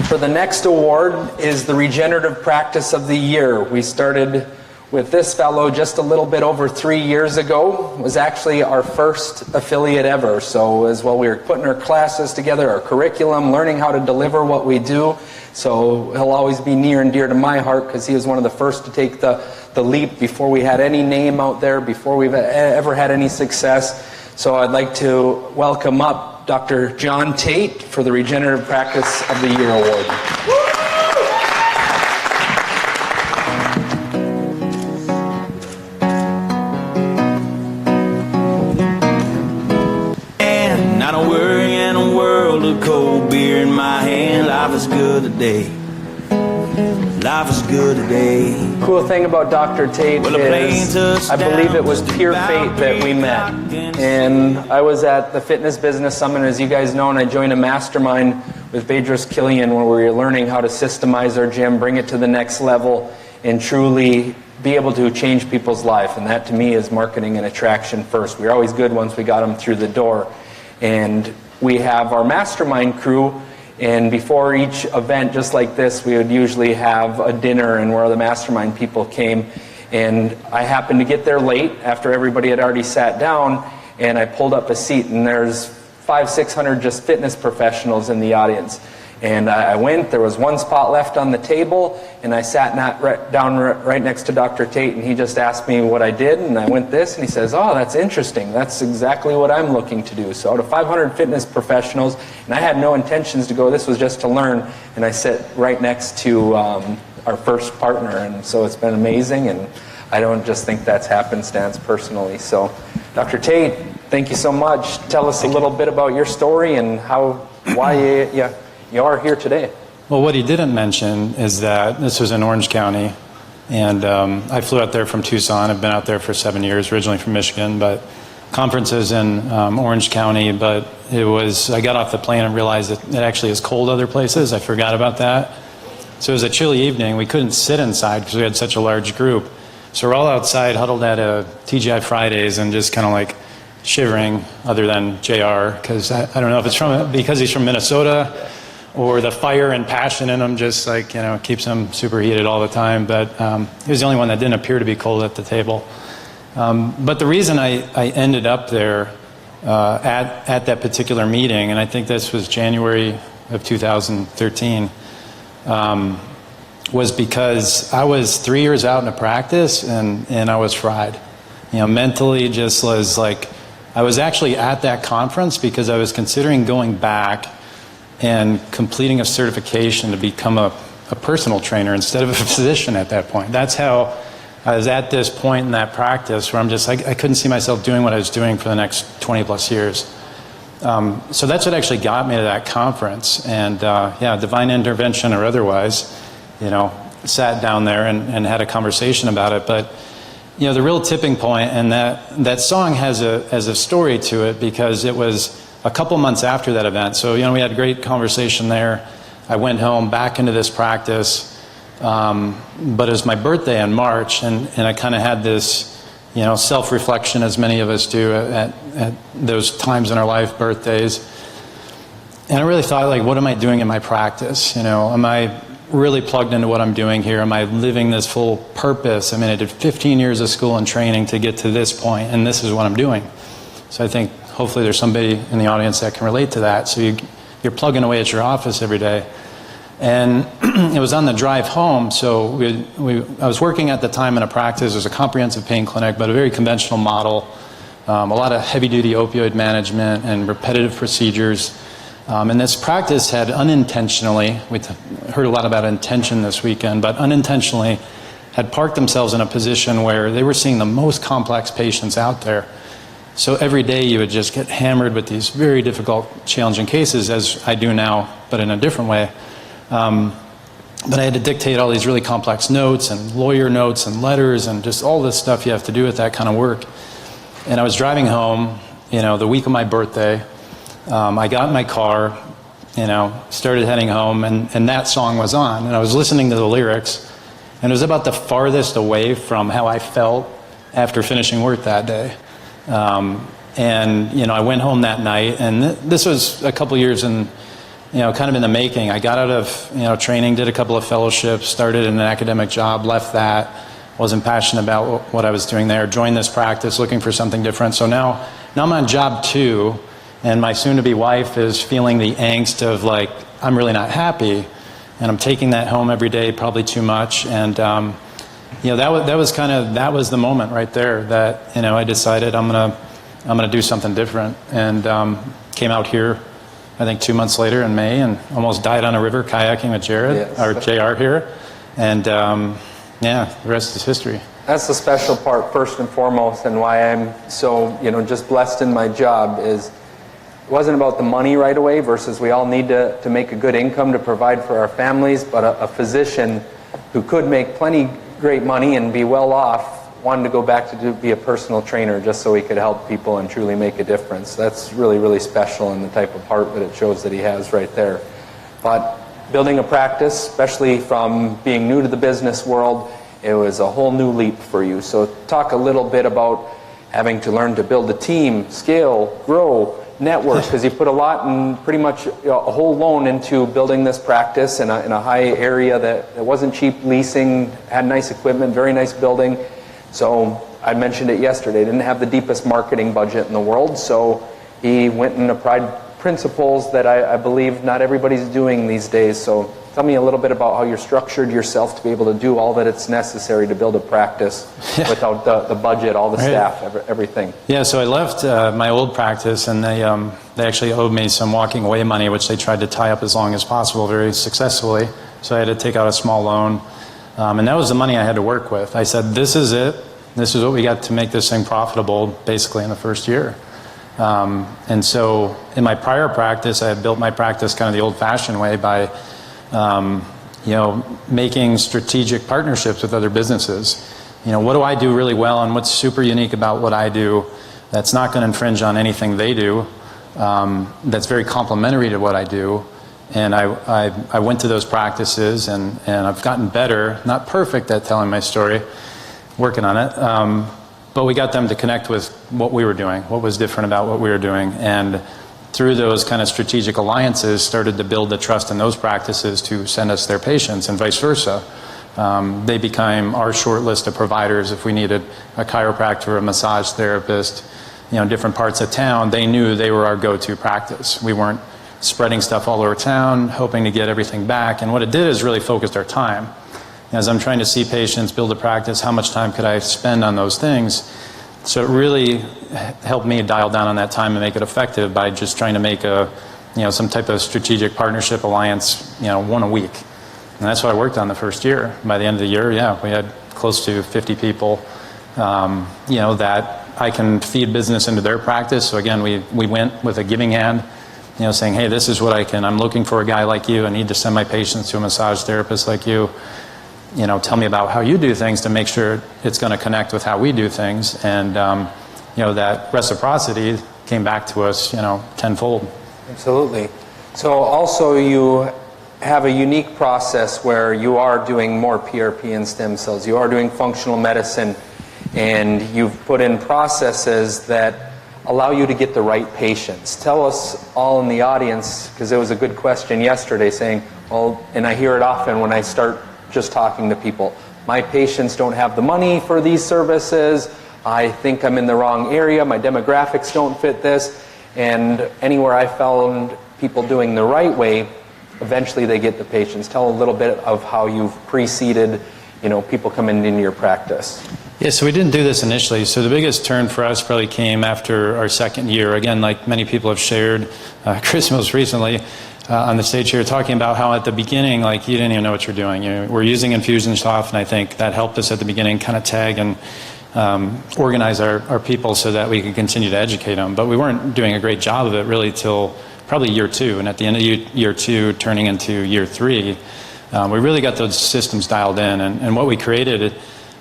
For the next award is the Regenerative Practice of the Year. We started with this fellow just a little bit over 3 years ago. It was actually our first affiliate ever. So as well, we were putting our classes together, our curriculum, learning how to deliver what we do. So he'll always be near and dear to my heart because he was one of the first to take the leap before we had any name out there, before we've ever had any success. So I'd like to welcome up Dr. John Tate for the Regenerative Practice of the Year Award. And not a worry in a world of cold beer in my hand. Life is good today. Life is good today. Cool thing about Dr. Tate is I believe it was pure fate that we met. And I was at the Fitness Business Summit, as you guys know, and I joined a mastermind with Bedros Killian where we were learning how to systemize our gym, bring it to the next level, and truly be able to change people's life. And that to me is marketing and attraction first. We were always good once we got them through the door. And we have our mastermind crew. And before each event, just like this, we would usually have a dinner and where the mastermind people came. And I happened to get there late after everybody had already sat down, and I pulled up a seat, and there's 500-600 just fitness professionals in the audience. And I went, there was one spot left on the table, and I sat down right next to Dr. Tate, and he just asked me what I did, and I went this, and he says, oh, that's interesting. That's exactly what I'm looking to do. So out of 500 fitness professionals, and I had no intentions to go, this was just to learn, and I sit right next to our first partner, and so it's been amazing, and I don't just think that's happenstance personally. So Dr. Tate, thank you so much. Tell us a little bit about your story and why you are here today. Well, what he didn't mention is that this was in Orange County, and I flew out there from Tucson. I've been out there for 7 years, originally from Michigan, but conferences in Orange County, but I got off the plane and realized that it actually is cold other places. I forgot about that. So it was a chilly evening. We couldn't sit inside because we had such a large group. So we're all outside, huddled at a TGI Fridays and just kind of like shivering, other than JR, because I don't know if it's because he's from Minnesota, or the fire and passion in him just keeps him superheated all the time. But he was the only one that didn't appear to be cold at the table. But the reason I ended up there at that particular meeting, and I think this was January of 2013, was because I was 3 years out in a practice and I was fried. Mentally just was like, I was actually at that conference because I was considering going back and completing a certification to become a personal trainer instead of a physician at that point. That's how I was at this point in that practice where I'm just like, I couldn't see myself doing what I was doing for the next 20 plus years. So that's what actually got me to that conference. And divine intervention or otherwise, sat down there and had a conversation about it. But the real tipping point, and that song has a story to it because it was a couple months after that event. So, we had a great conversation there. I went home back into this practice, but it was my birthday in March, and I kind of had this, self-reflection, as many of us do at those times in our life, birthdays. And I really thought, what am I doing in my practice? Am I really plugged into what I'm doing here? Am I living this full purpose? I mean, I did 15 years of school and training to get to this point, and this is what I'm doing. So I think hopefully there's somebody in the audience that can relate to that. So you're plugging away at your office every day. And it was on the drive home, so I was working at the time in a practice. It was a comprehensive pain clinic, but a very conventional model. A lot of heavy-duty opioid management and repetitive procedures. And this practice had unintentionally, we heard a lot about intention this weekend, but unintentionally had parked themselves in a position where they were seeing the most complex patients out there. So every day you would just get hammered with these very difficult, challenging cases, as I do now, but in a different way. But I had to dictate all these really complex notes and lawyer notes and letters and just all this stuff you have to do with that kind of work. And I was driving home, the week of my birthday. I got in my car, started heading home, and that song was on. And I was listening to the lyrics, and it was about the farthest away from how I felt after finishing work that day. And I went home that night, and this was a couple years in kind of in the making. I got out of, training, did a couple of fellowships, started an academic job, left that, wasn't passionate about what I was doing there, joined this practice looking for something different. So now I'm on job 2, and my soon-to-be wife is feeling the angst of like, I'm really not happy, and I'm taking that home every day, probably too much. And that was the moment right there that I decided I'm gonna do something different, and came out here, I think 2 months later in May, and almost died on a river kayaking with JR here, and the rest is history. That's the special part, first and foremost, and why I'm so just blessed in my job is it wasn't about the money right away versus we all need to make a good income to provide for our families, but a physician who could make plenty great money and be well off wanted to go back to be a personal trainer just so he could help people and truly make a difference. That's really, really special in the type of heart that it shows that he has right there. But building a practice, especially from being new to the business world, it was a whole new leap for you. So talk a little bit about having to learn to build a team, scale, grow, network, because you put a lot and pretty much a whole loan into building this practice in a high area that wasn't cheap, leasing, had nice equipment, very nice building. So I mentioned it yesterday, didn't have the deepest marketing budget in the world, so he went and applied principles that I believe not everybody's doing these days. So tell me a little bit about how you're structured yourself to be able to do all that it's necessary to build a practice without the budget, all the staff, everything. Yeah, so I left my old practice, and they actually owed me some walking away money, which they tried to tie up as long as possible very successfully. So I had to take out a small loan, and that was the money I had to work with. I said, this is it. This is what we got to make this thing profitable basically in the first year. And so in my prior practice, I had built my practice kind of the old-fashioned way by making strategic partnerships with other businesses. What do I do really well, and what's super unique about what I do that's not going to infringe on anything they do, that's very complementary to what I do. And I went to those practices, and I've gotten better, not perfect at telling my story, working on it, but we got them to connect with what we were doing, what was different about what we were doing. And through those kind of strategic alliances, started to build the trust in those practices to send us their patients, and vice versa. They became our short list of providers. If we needed a chiropractor, a massage therapist, different parts of town, they knew they were our go-to practice. We weren't spreading stuff all over town, hoping to get everything back. And what it did is really focused our time. As I'm trying to see patients, build a practice, how much time could I spend on those things? So it really helped me dial down on that time and make it effective by just trying to make some type of strategic partnership alliance, one a week. And that's what I worked on the first year. By the end of the year, we had close to 50 people, that I can feed business into their practice. So again, we went with a giving hand, saying, hey, this is what I'm looking for a guy like you. I need to send my patients to a massage therapist like you. Tell me about how you do things to make sure it's going to connect with how we do things. And, that reciprocity came back to us, tenfold. Absolutely. So also you have a unique process where you are doing more PRP and stem cells. You are doing functional medicine, and you've put in processes that allow you to get the right patients. Tell us all in the audience, because it was a good question yesterday saying, well, and I hear it often when I start just talking to people, my patients don't have the money for these services, I think I'm in the wrong area, my demographics don't fit this, and anywhere I found people doing the right way, eventually they get the patients. Tell a little bit of how you've preceded, people coming into your practice. Yeah, so we didn't do this initially. So the biggest turn for us probably came after our second year. Again, like many people have shared, Chris most recently, on the stage here, talking about how at the beginning, you didn't even know what you're doing. We're using Infusionsoft, and I think that helped us at the beginning kind of tag and organize our people so that we could continue to educate them. But we weren't doing a great job of it really till probably year 2. And at the end of year 2, turning into year 3, we really got those systems dialed in. And what we created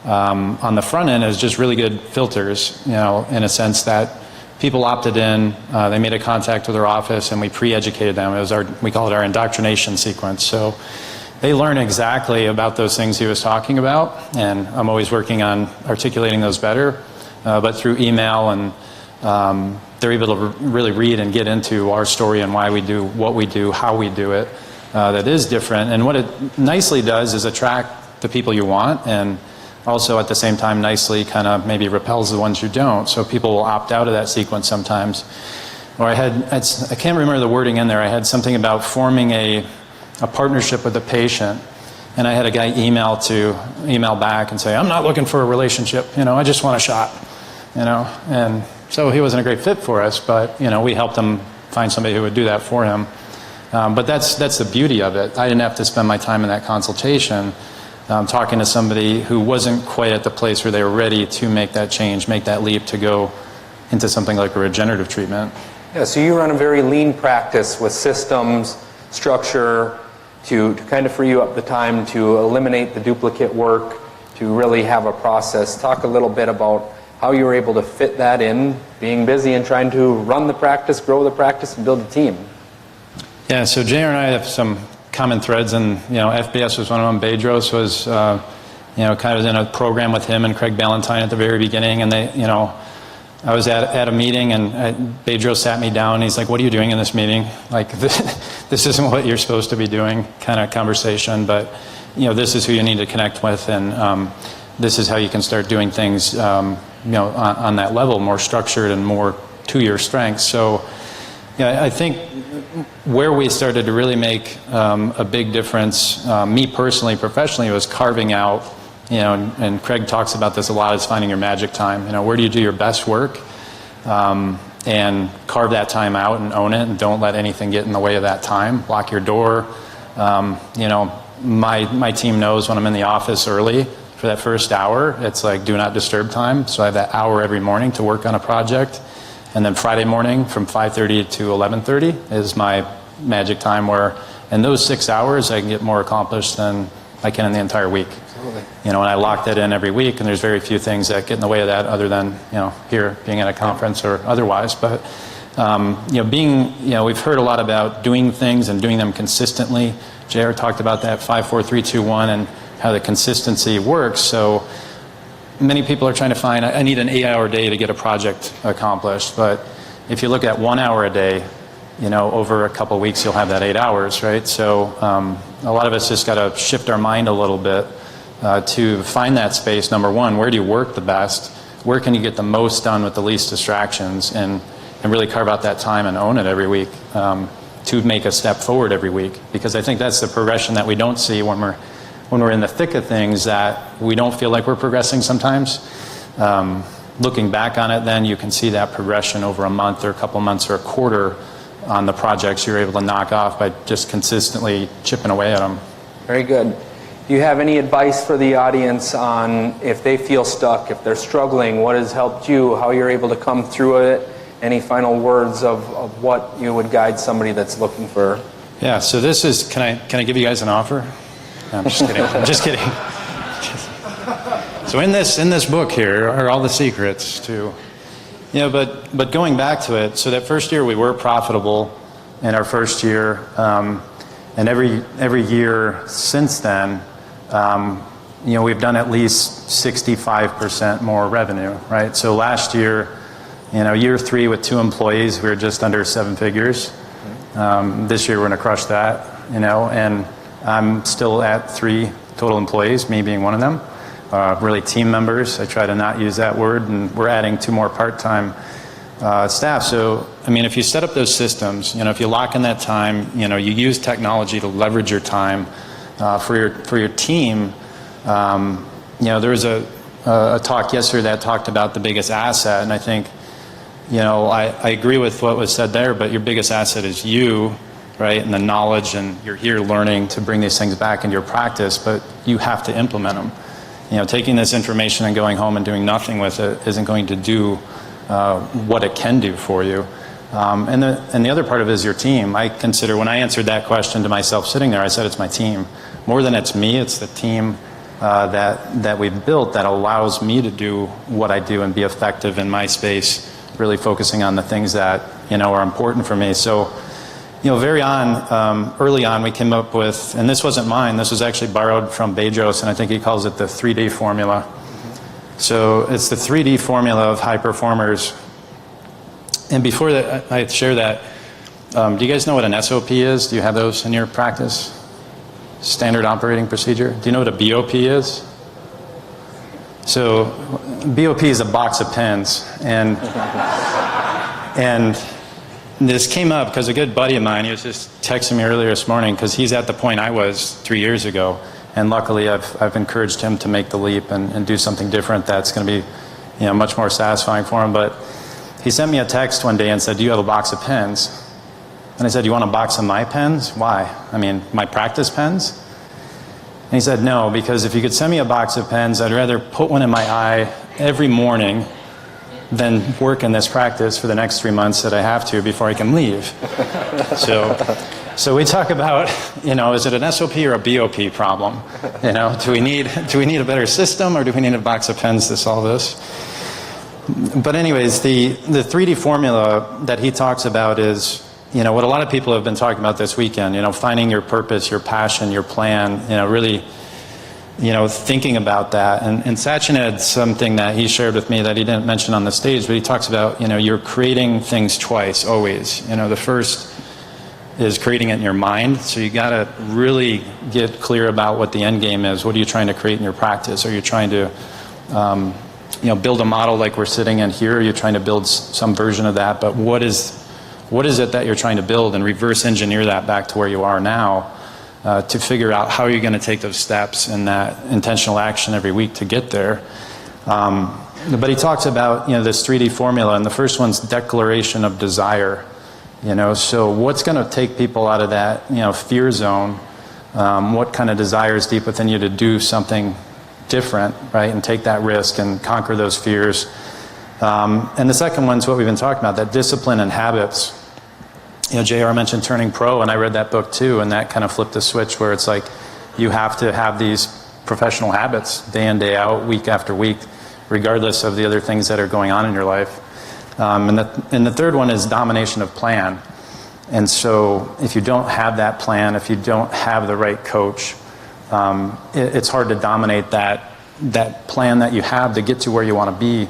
on the front end is just really good filters, in a sense that people opted in, they made a contact with our office, and we pre-educated them. It was we call it our indoctrination sequence. So they learn exactly about those things he was talking about, and I'm always working on articulating those better, but through email and they're able to really read and get into our story and why we do what we do, how we do it, that is different. And what it nicely does is attract the people you want, and also at the same time nicely kind of maybe repels the ones you don't. So people will opt out of that sequence sometimes. Or I can't remember the wording in there. I had something about forming a partnership with a patient, and I had a guy email back and say, I'm not looking for a relationship, I just want a shot, and so he wasn't a great fit for us, but we helped him find somebody who would do that for him. But that's the beauty of it. I didn't have to spend my time in that consultation talking to somebody who wasn't quite at the place where they were ready to make that change, make that leap to go into something like a regenerative treatment. Yeah, so you run a very lean practice with systems, structure, to kind of free you up the time to eliminate the duplicate work, to really have a process. Talk a little bit about how you were able to fit that in, being busy and trying to run the practice, grow the practice, and build a team. Yeah, so JR and I have some common threads, and FBS was one of them. Bedros was, kind of in a program with him and Craig Ballantyne at the very beginning, and they, I was at a meeting, and Bedros sat me down, and he's like, what are you doing in this meeting? Like, this isn't what you're supposed to be doing, kind of conversation, but, this is who you need to connect with, and this is how you can start doing things, on that level, more structured and more to your strengths. So, I think where we started to really make a big difference, me personally, professionally, was carving out, and Craig talks about this a lot, is finding your magic time. Where do you do your best work? And carve that time out and own it, and don't let anything get in the way of that time. Lock your door. My team knows when I'm in the office early for that first hour, it's like do not disturb time. So I have that hour every morning to work on a project. And then Friday morning from 5:30 to 11:30 is my magic time, where in those 6 hours I can get more accomplished than I can in the entire week. Absolutely. And I lock that in every week, and there's very few things that get in the way of that other than, here being at a conference or otherwise. But, we've heard a lot about doing things and doing them consistently. JR talked about that 5, 4, 3, 2, 1 and how the consistency works. So many people are trying to find, I need an 8-hour day to get a project accomplished. But if you look at 1 hour a day, over a couple of weeks you'll have that 8 hours, right? So a lot of us just got to shift our mind a little bit to find that space. Number one, where do you work the best? Where can you get the most done with the least distractions, and really carve out that time and own it every week to make a step forward every week? Because I think that's the progression that we don't see when we're in the thick of things, that we don't feel like we're progressing sometimes. Looking back on it, then you can see that progression over a month or a couple months or a quarter on the projects you're able to knock off by just consistently chipping away at them. Very good. Do you have any advice for the audience on if they feel stuck, if they're struggling, what has helped you, how you're able to come through it? Any final words of what you would guide somebody that's looking for? Yeah, so this is, can I give you guys an offer? No, I'm just kidding. I'm just kidding. So in this book here are all the secrets to, but going back to it, so that first year we were profitable in our first year, and every year since then, we've done at least 65% more revenue, right? So last year, year 3 with 2 employees, we were just under 7 figures. This year we're going to crush that, and I'm still at 3 total employees, me being one of them. Really team members. I try to not use that word, and we're adding 2 more part-time staff. So, if you set up those systems, if you lock in that time, you use technology to leverage your time for your team. There was a talk yesterday that talked about the biggest asset, and I think, I agree with what was said there, but your biggest asset is you, right, and the knowledge, and you're here learning to bring these things back into your practice, but you have to implement them. Taking this information and going home and doing nothing with it isn't going to do what it can do for you. And the other part of it is your team. I consider, when I answered that question to myself sitting there, I said it's my team. More than it's me, it's the team that we've built that allows me to do what I do and be effective in my space, really focusing on the things that are important for me. So, early on, we came up with, and this wasn't mine, this was actually borrowed from Bedros, and I think he calls it the 3D formula. So it's the 3D formula of high performers. And before that, I share that, do you guys know what an SOP is? Do you have those in your practice? Standard operating procedure. Do you know what a BOP is? So BOP is a box of pens, and this came up because a good buddy of mine, he was just texting me earlier this morning because he's at the point I was 3 years ago, and luckily I've encouraged him to make the leap and do something different that's going to be, much more satisfying for him. But he sent me a text one day and said, "Do you have a box of pens?" And I said, "You want a box of my pens? Why? I mean, my practice pens?" And he said, "No, because if you could send me a box of pens, I'd rather put one in my eye every morning than work in this practice for the next 3 months that I have to before I can leave." So we talk about, is it an SOP or a BOP problem? Do we need a better system, or do we need a box of pens to solve this? But anyways, the 3D formula that he talks about is, what a lot of people have been talking about this weekend, finding your purpose, your passion, your plan, really, thinking about that. And Sachin had something that he shared with me that he didn't mention on the stage, but he talks about, you're creating things twice, always. The first is creating it in your mind. So you got to really get clear about what the end game is. What are you trying to create in your practice? Are you trying to, build a model like we're sitting in here? Are you trying to build some version of that? But what is it that you're trying to build, and reverse engineer that back to where you are now to figure out how you're going to take those steps and that intentional action every week to get there. But he talks about this 3D formula, and the first one's declaration of desire. So what's going to take people out of that fear zone? What kind of desire is deep within you to do something different, right, and take that risk and conquer those fears? And the second one's what we've been talking about, that discipline and habits. JR mentioned Turning Pro, and I read that book too, and that kind of flipped the switch where it's like you have to have these professional habits day in, day out, week after week, regardless of the other things that are going on in your life. And the third one is domination of plan. And so if you don't have that plan, if you don't have the right coach, it's hard to dominate that plan that you have to get to where you want to be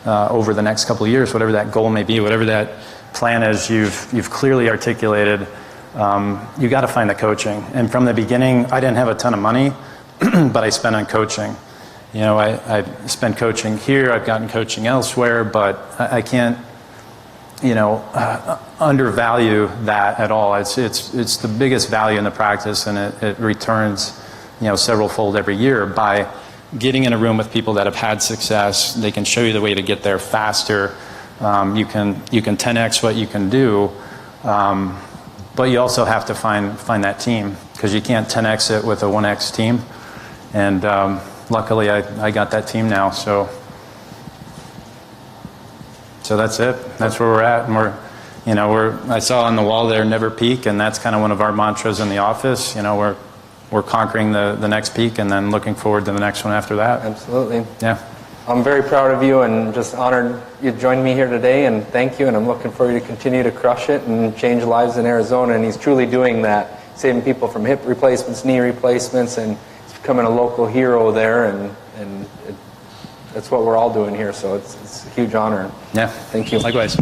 over the next couple of years, whatever that goal may be, whatever that plan is you've clearly articulated. You got to find the coaching. And from the beginning, I didn't have a ton of money, but I spent on coaching. I spent coaching here, I've gotten coaching elsewhere, but I can't, undervalue that at all. It's the biggest value in the practice, and it returns, several fold every year by getting in a room with people that have had success. They can show you the way to get there faster. You can 10x what you can do, but you also have to find that team, because you can't 10x it with a 1x team. And luckily, I got that team now, so that's it. That's where we're at, and I saw on the wall there, never peak, and that's kind of one of our mantras in the office. We're conquering the next peak, and then looking forward to the next one after that. Absolutely. Yeah. I'm very proud of you, and just honored you joined me here today, and thank you, and I'm looking for you to continue to crush it and change lives in Arizona, and he's truly doing that, saving people from hip replacements, knee replacements, and he's becoming a local hero there, and that's what we're all doing here, so it's a huge honor. Yeah. Thank you. Likewise.